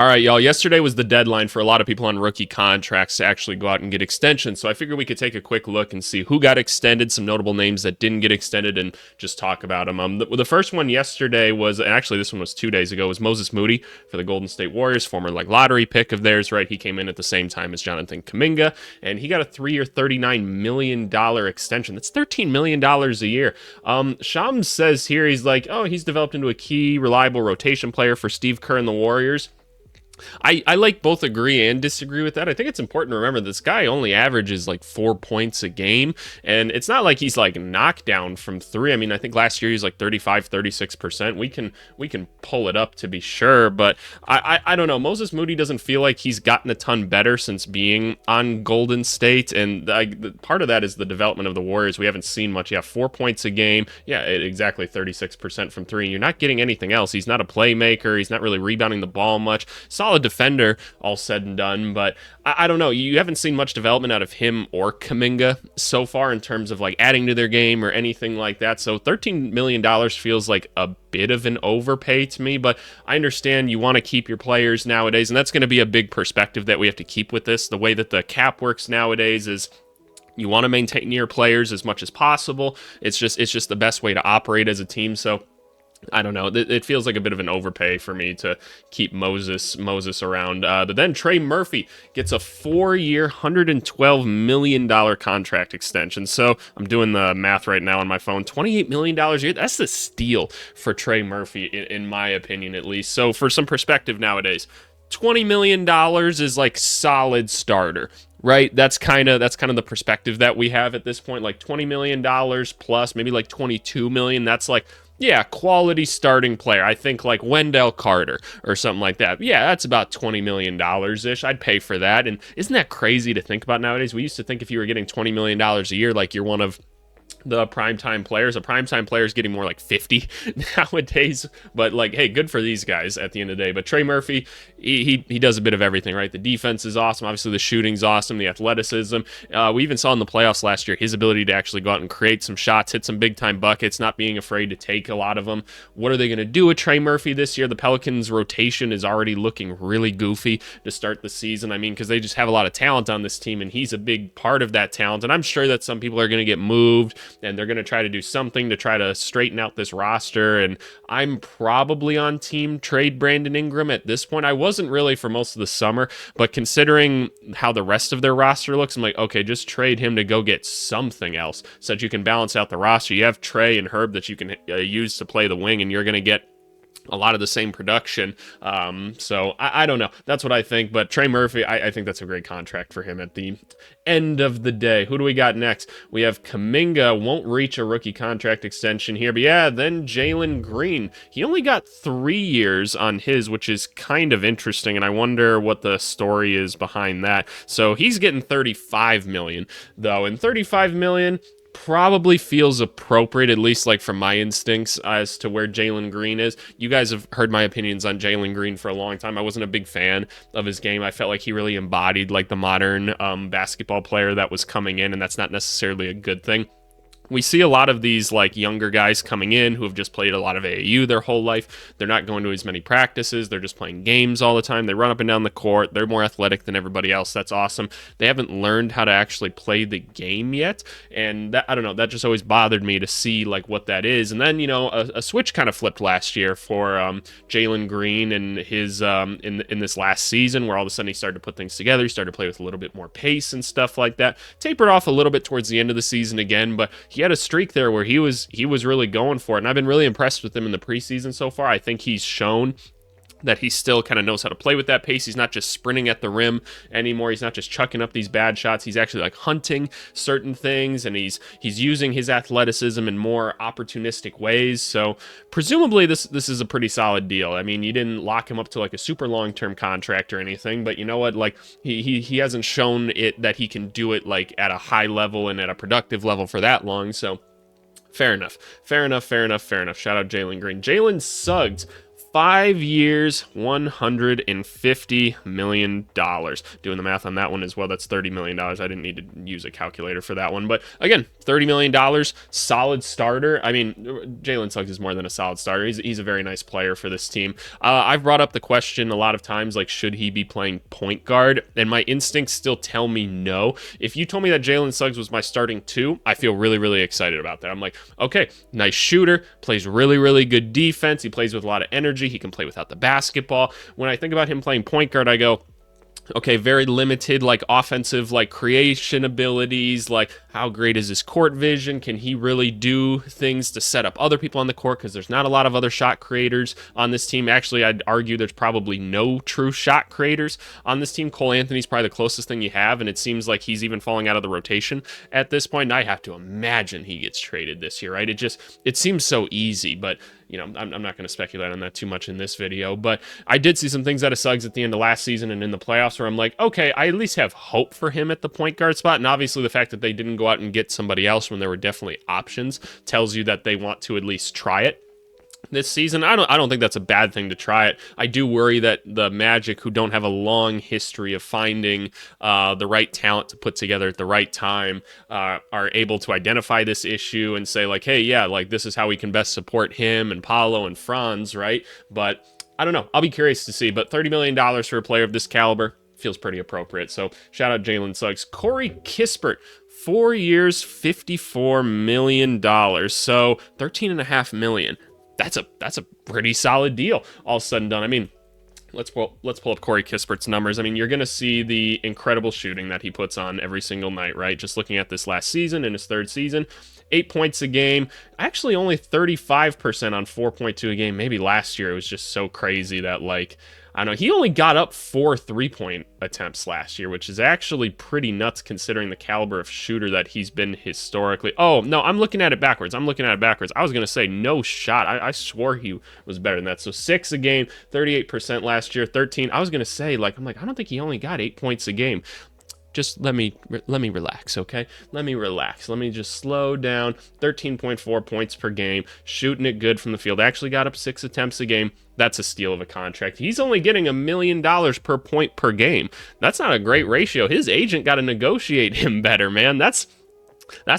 All right, y'all. Yesterday was the deadline for a lot of people on rookie contracts to actually go out and get extensions. So I figured we could take a quick look and see who got extended, some notable names that didn't get extended, and just talk about them. The first one yesterday was, and actually this one was 2 days ago, was Moses Moody for the Golden State Warriors, former lottery pick of theirs, right? He came in at the same time as Jonathan Kuminga, and he got a 3-year, $39 million extension. That's $13 million a year. Shams says here, he's like, oh, he's developed into a key, reliable rotation player for Steve Kerr and the Warriors. I like both agree and disagree with that. I think it's important to remember this guy only averages like 4 points a game, and it's not like he's like knocked down from three. I mean, I think last year he was like 35-36%. We can pull it up to be sure, but I don't know. Moses Moody doesn't feel like he's gotten a ton better since being on Golden State, and part of that is the development of the Warriors. We haven't seen much. Yeah, 4 points a game. Yeah, exactly 36% from three. And you're not getting anything else. He's not a playmaker. He's not really rebounding the ball much. Solid defender, all said and done, but I don't know. You haven't seen much development out of him or Kuminga so far in terms of like adding to their game or anything like that. So $13 million feels like a bit of an overpay to me, but I understand you want to keep your players nowadays, and that's going to be a big perspective that we have to keep with this. The way that the cap works nowadays is you want to maintain your players as much as possible. It's just the best way to operate as a team. So I don't know. It feels like a bit of an overpay for me to keep Moses around. But then Trey Murphy gets a 4-year, $112 million contract extension. So I'm doing the math right now on my phone. $28 million a year. That's the steal for Trey Murphy, in my opinion, at least. So for some perspective nowadays, $20 million is like solid starter. Right, that's kind of the perspective that we have at this point. Like $20 million plus, maybe like $22 million. That's like, yeah, quality starting player. I think like Wendell Carter or something like that. Yeah, that's about $20 million ish. I'd pay for that. And isn't that crazy to think about nowadays? We used to think if you were getting $20 million a year, like you're one of the primetime players. A primetime player is getting more like 50 nowadays, but like, hey, good for these guys at the end of the day. But Trey Murphy, he does a bit of everything, right? The defense is awesome. Obviously, the shooting's awesome. The athleticism. We even saw in the playoffs last year his ability to actually go out and create some shots, hit some big time buckets, not being afraid to take a lot of them. What are they going to do with Trey Murphy this year? The Pelicans' rotation is already looking really goofy to start the season. I mean, because they just have a lot of talent on this team, and he's a big part of that talent. And I'm sure that some people are going to get moved, and they're going to try to do something to try to straighten out this roster. And I'm probably on team trade Brandon Ingram at this point. I wasn't really for most of the summer, but considering how the rest of their roster looks, I'm like, okay, just trade him to go get something else so that you can balance out the roster. You have Trey and Herb that you can use to play the wing, and you're going to get a lot of the same production. So I don't know. That's what I think. But Trey Murphy, I think that's a great contract for him at the end of the day. Who do we got next? We have Kuminga, won't reach a rookie contract extension here. But yeah, then Jaylen Green. He only got 3 years on his, which is kind of interesting. And I wonder what the story is behind that. So he's getting $35 million, though. And $35 million probably feels appropriate, at least like from my instincts as to where Jaylen Green is. You guys have heard my opinions on Jaylen Green for a long time. I wasn't a big fan of his game. I felt like he really embodied like the modern basketball player that was coming in, and that's not necessarily a good thing. We see a lot of these like younger guys coming in who have just played a lot of AAU their whole life. They're not going to as many practices. They're just playing games all the time. They run up and down the court. They're more athletic than everybody else. That's awesome. They haven't learned how to actually play the game yet. And that, I don't know, that just always bothered me to see like what that is. And then, you know, a switch kind of flipped last year for Jaylen Green and his in this last season, where all of a sudden he started to put things together. He started to play with a little bit more pace and stuff like that. Tapered off a little bit towards the end of the season again, but he had a streak there where he was really going for it, and I've been really impressed with him in the preseason so far. I think he's shown that he still kind of knows how to play with that pace. He's not just sprinting at the rim anymore. He's not just chucking up these bad shots. He's actually like hunting certain things, and he's using his athleticism in more opportunistic ways. So presumably this is a pretty solid deal. I mean, you didn't lock him up to like a super long-term contract or anything, but you know what? Like he hasn't shown it that he can do it like at a high level and at a productive level for that long. So fair enough. Shout out Jaylen Green. Jaylen Suggs, 5 years, $150 million. Doing the math on that one as well, that's $30 million. I didn't need to use a calculator for that one. But again, $30 million, solid starter. I mean, Jaylen Suggs is more than a solid starter. He's a very nice player for this team. I've brought up the question a lot of times, like, should he be playing point guard? And my instincts still tell me no. If you told me that Jaylen Suggs was my starting 2, I feel really, really excited about that. I'm like, okay, nice shooter, plays really, really good defense. He plays with a lot of energy. He can play without the basketball. When I think about him playing point guard, I go, okay, very limited, like, offensive, like, creation abilities. Like, how great is his court vision? Can he really do things to set up other people on the court? Because there's not a lot of other shot creators on this team. Actually, I'd argue there's probably no true shot creators on this team. Cole Anthony's probably the closest thing you have, and it seems like he's even falling out of the rotation at this point. And I have to imagine he gets traded this year, right? It seems so easy, but I'm not going to speculate on that too much in this video. But I did see some things out of Suggs at the end of last season and in the playoffs where I'm like, okay, I at least have hope for him at the point guard spot. And obviously the fact that they didn't go out and get somebody else when there were definitely options tells you that they want to at least try it this season. I don't think that's a bad thing to try it. I do worry that the Magic, who don't have a long history of finding the right talent to put together at the right time, are able to identify this issue and say, like, hey, yeah, like, this is how we can best support him and Paolo and Franz, right? But I don't know. I'll be curious to see. But $30 million for a player of this caliber feels pretty appropriate. So shout out Jaylen Suggs. Corey Kispert, 4 years, $54 million. So $13.5 million. That's a pretty solid deal, all said and done. I mean, let's pull up Corey Kispert's numbers. I mean, you're going to see the incredible shooting that he puts on every single night, right? Just looking at this last season, in his 3rd season, 8 points a game. Actually, only 35% on 4.2 a game. Maybe last year it was just so crazy that, like, I don't know, he only got up 4 3-point attempts last year, which is actually pretty nuts considering the caliber of shooter that he's been historically. Oh, no, I'm looking at it backwards. I was going to say no shot. I swore he was better than that. So 6 a game, 38% last year, 13. I was going to say, like, I don't think he only got 8 points a game. Just let me relax, okay? Let me relax. Let me just slow down. 13.4 points per game, shooting it good from the field. Actually got up 6 attempts a game. That's a steal of a contract. He's only getting $1 million per point per game. That's not a great ratio. His agent got to negotiate him better, man. That's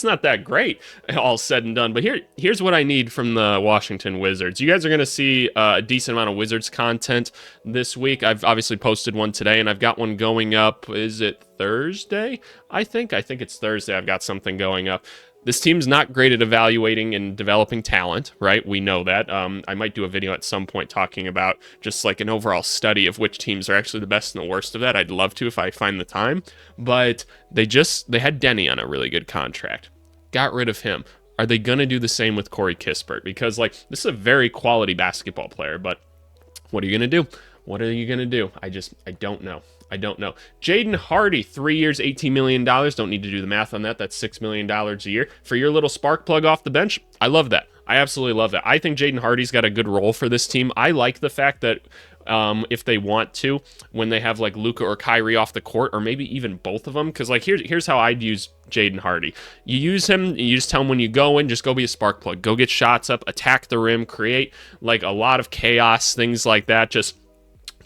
not that great, all said and done. But here's what I need from the Washington Wizards. You guys are going to see a decent amount of Wizards content this week. I've obviously posted one today, and I've got one going up. Is it Thursday? I think it's Thursday. I've got something going up. This team's not great at evaluating and developing talent, right? We know that. I might do a video at some point talking about just like an overall study of which teams are actually the best and the worst of that. I'd love to if I find the time. But they had Denny on a really good contract. Got rid of him. Are they going to do the same with Corey Kispert? Because, like, this is a very quality basketball player, but what are you going to do? What are you going to do? I don't know. Jaden Hardy, 3 years, $18 million. Don't need to do the math on that. That's $6 million a year. For your little spark plug off the bench, I love that. I absolutely love that. I think Jaden Hardy's got a good role for this team. I like the fact that if they want to, when they have like Luka or Kyrie off the court, or maybe even both of them, because like here's how I'd use Jaden Hardy. You use him, you just tell him when you go in, just go be a spark plug. Go get shots up, attack the rim, create like a lot of chaos, things like that. Just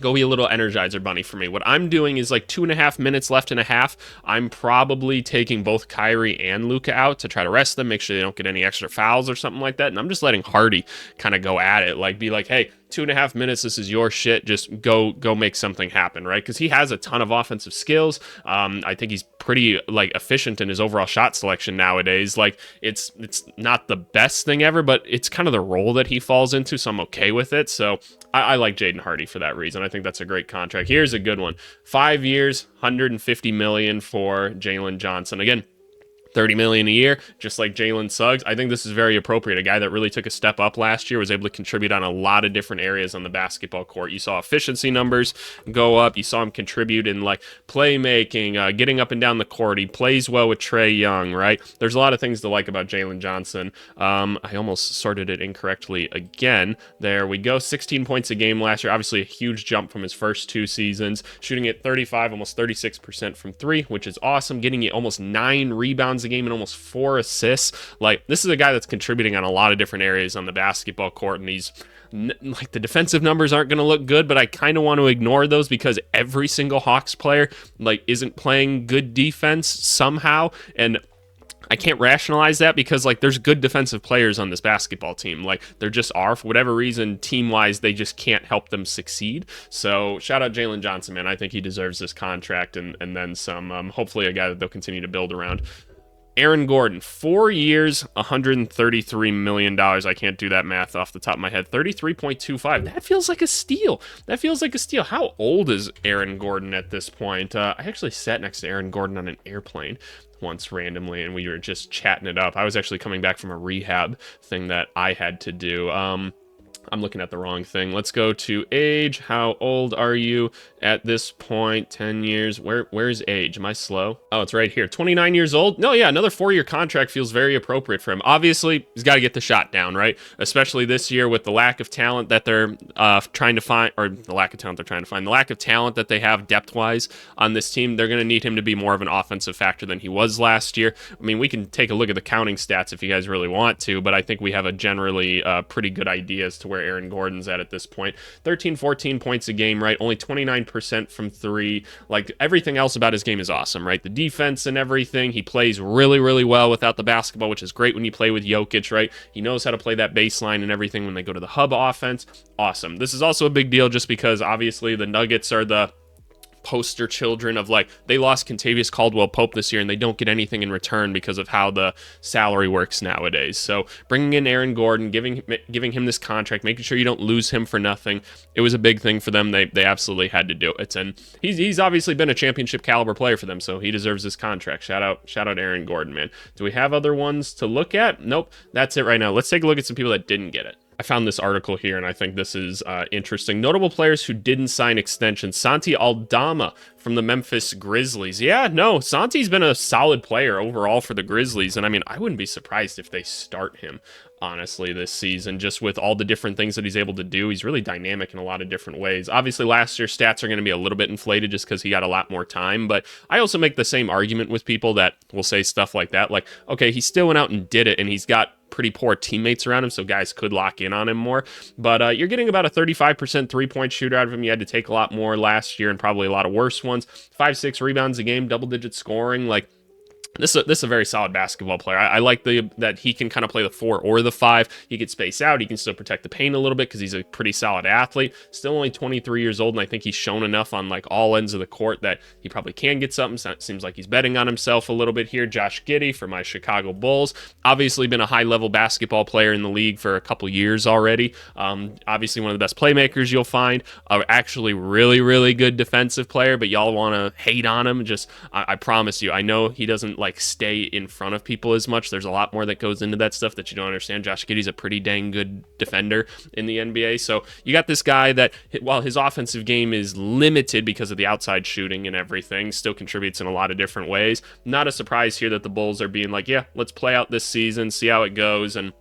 go be a little Energizer Bunny for me. What I'm doing is like 2.5 minutes left in a half. I'm probably taking both Kyrie and Luka out to try to rest them, make sure they don't get any extra fouls or something like that. And I'm just letting Hardy kind of go at it. Like, be like, hey, 2.5 minutes, this is your shit. Just go make something happen, right? Because he has a ton of offensive skills. I think he's pretty like efficient in his overall shot selection nowadays. Like, it's not the best thing ever, but it's kind of the role that he falls into, so I'm okay with it. So I like Jaden Hardy for that reason. I think that's a great contract. Here's a good one. 5 years, $150 million for Jaylen Johnson. Again, $30 million a year, just like Jaylen Suggs. I think this is very appropriate. A guy that really took a step up last year, was able to contribute on a lot of different areas on the basketball court. You saw efficiency numbers go up. You saw him contribute in like playmaking, getting up and down the court. He plays well with Trey Young, right? There's a lot of things to like about Jaylen Johnson. I almost sorted it incorrectly again. There we go. 16 points a game last year. Obviously a huge jump from his first 2 seasons. Shooting at 35, almost 36% from 3, which is awesome. Getting you almost 9 rebounds a game and almost 4 assists. Like, this is a guy that's contributing on a lot of different areas on the basketball court, and he's Like, the defensive numbers aren't going to look good, but I kind of want to ignore those because every single Hawks player like isn't playing good defense somehow, and I can't rationalize that because like there's good defensive players on this basketball team. Like, there just are, for whatever reason, team-wise, they just can't help them succeed. So shout out Jaylen Johnson, man. I think he deserves this contract and then some. Hopefully a guy that they'll continue to build around. Aaron Gordon, 4 years, $133 million. I can't do that math off the top of my head. 33.25. That feels like a steal. How old is Aaron Gordon at this point? I actually sat next to Aaron Gordon on an airplane once randomly, and we were just chatting it up. I was actually coming back from a rehab thing that I had to do. I'm looking at the wrong thing. Let's go to age. How old are you at this point? 10 years. Where's age? Am I slow? Oh, it's right here. 29 years old. No, yeah, another 4-year contract feels very appropriate for him. Obviously, he's got to get the shot down, right? Especially this year with the lack of talent that they're trying to find, or the lack of talent they're trying to find, the lack of talent that they have depth-wise on this team. They're going to need him to be more of an offensive factor than he was last year. I mean, we can take a look at the counting stats if you guys really want to, but I think we have a generally pretty good idea as to where Aaron Gordon's at this point. 13, 14 points a game, right? Only 29% from three. Like, everything else about his game is awesome, right? The defense and everything. He plays really, really well without the basketball, which is great when you play with Jokic, right? He knows how to play that baseline and everything when they go to the hub offense. Awesome. This is also a big deal just because obviously the Nuggets are the poster children of, like, they lost Kentavious Caldwell-Pope this year and they don't get anything in return because of how the salary works nowadays. So bringing in Aaron Gordon, giving him this contract, making sure you don't lose him for nothing, it was a big thing for them. They absolutely had to do it, and he's obviously been a championship caliber player for them, so he deserves this contract. Shout out Aaron Gordon, man. Do we have other ones to look at? Nope, that's it right now. Let's take a look at some people that didn't get it. I found this article here, and I think this is interesting. Notable players who didn't sign extensions. Santi Aldama from the Memphis Grizzlies. Yeah, no, Santi's been a solid player overall for the Grizzlies, and I mean, I wouldn't be surprised if they start him, honestly, this season, just with all the different things that he's able to do. He's really dynamic in a lot of different ways. Obviously, last year's stats are going to be a little bit inflated just because he got a lot more time, but I also make the same argument with people that will say stuff like that, like, okay, he still went out and did it, and he's got pretty poor teammates around him, so guys could lock in on him more. But you're getting about a 35% three-point shooter out of him. You had to take a lot more last year and probably a lot of worse ones. 5-6 rebounds a game, double-digit scoring. Like, this is a very solid basketball player. I like that he can kind of play the 4 or the 5. He can space out. He can still protect the paint a little bit because he's a pretty solid athlete. Still only 23 years old, and I think he's shown enough on like all ends of the court that he probably can get something. So it seems like he's betting on himself a little bit here. Josh Giddey for my Chicago Bulls. Obviously been a high-level basketball player in the league for a couple years already. Obviously one of the best playmakers you'll find. Actually really, really good defensive player, but y'all want to hate on him. Just, I promise you, I know he doesn't like stay in front of people as much. There's a lot more that goes into that stuff that you don't understand. Josh Giddey's a pretty dang good defender in the NBA. So you got this guy that, while his offensive game is limited because of the outside shooting and everything, still contributes in a lot of different ways. Not a surprise here that the Bulls are being like, yeah, let's play out this season, see how it goes, and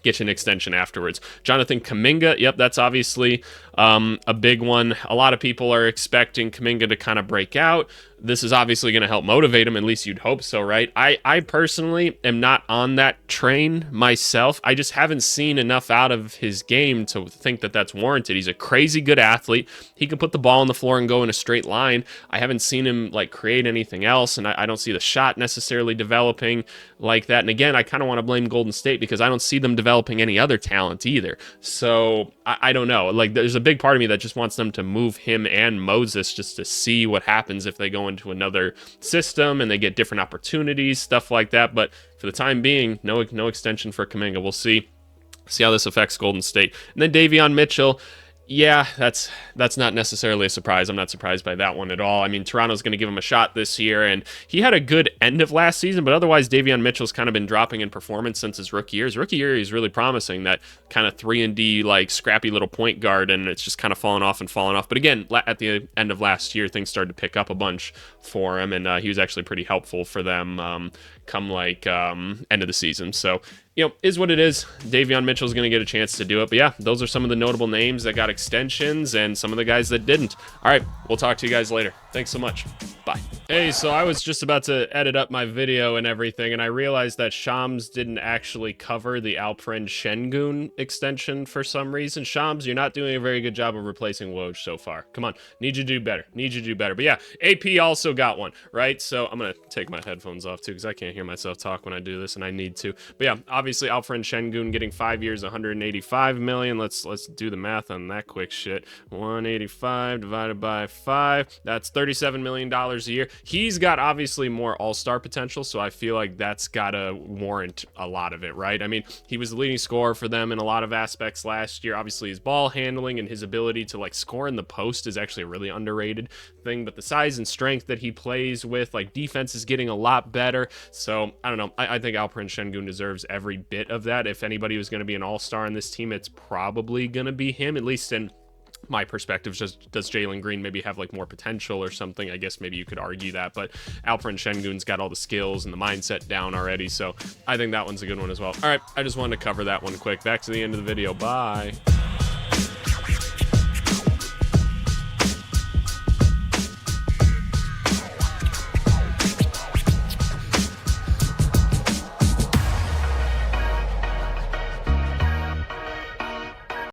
get you an extension afterwards. Jonathan Kuminga, yep, that's obviously a big one. A lot of people are expecting Kuminga to kind of break out. This is obviously going to help motivate him, at least you'd hope so, right? I personally am not on that train myself. I just haven't seen enough out of his game to think that that's warranted. He's a crazy good athlete. He can put the ball on the floor and go in a straight line. I haven't seen him like create anything else, and I don't see the shot necessarily developing like that. And again, I kind of want to blame Golden State because I don't see them developing any other talent either. So I don't know. Like, there's a big part of me that just wants them to move him and Moses just to see what happens if they go into another system and they get different opportunities, stuff like that. But for the time being, no extension for Kuminga. We'll see how this affects Golden State. And then Davion Mitchell. Yeah, that's not necessarily a surprise. I'm not surprised by that one at all. I mean, Toronto's going to give him a shot this year, and he had a good end of last season, but otherwise Davion Mitchell's kind of been dropping in performance since his rookie year. His rookie year, he's really promising, that kind of 3-and-D, like, scrappy little point guard, and it's just kind of fallen off. But again, at the end of last year, things started to pick up a bunch for him, and he was actually pretty helpful for them come end of the season. So is what it is. Davion Mitchell's going to get a chance to do it. But yeah, those are some of the notable names that got extensions and some of the guys that didn't. All right, we'll talk to you guys later. Thanks so much. Bye. Hey, so I was just about to edit up my video and everything, and I realized that Shams didn't actually cover the Alperen Şengün extension for some reason. Shams, you're not doing a very good job of replacing Woj so far. Come on, need you to do better. But yeah, AP also got one, right? So I'm going to take my headphones off too because I can't hear myself talk when I do this, and I need to. But yeah, obviously Alperen Şengün getting 5 years, $185 million. Let's do the math on that quick shit. 185 divided by 5. That's $37 million a year. He's got obviously more all-star potential, so I feel like that's gotta warrant a lot of it, right? I mean, he was the leading scorer for them in a lot of aspects last year. Obviously, his ball handling and his ability to like score in the post is actually a really underrated thing, but the size and strength that he plays with, like, defense is getting a lot better. So I don't know. I think Alperen Şengün deserves every bit of that. If anybody was going to be an all-star on this team, it's probably going to be him, at least in my perspective. Just does Jaylen Green maybe have like more potential or something? I guess maybe you could argue that, but Alperen Şengün's got all the skills and the mindset down already, so I think that one's a good one as well. All right, I just wanted to cover that one quick. Back to the end of the video. Bye.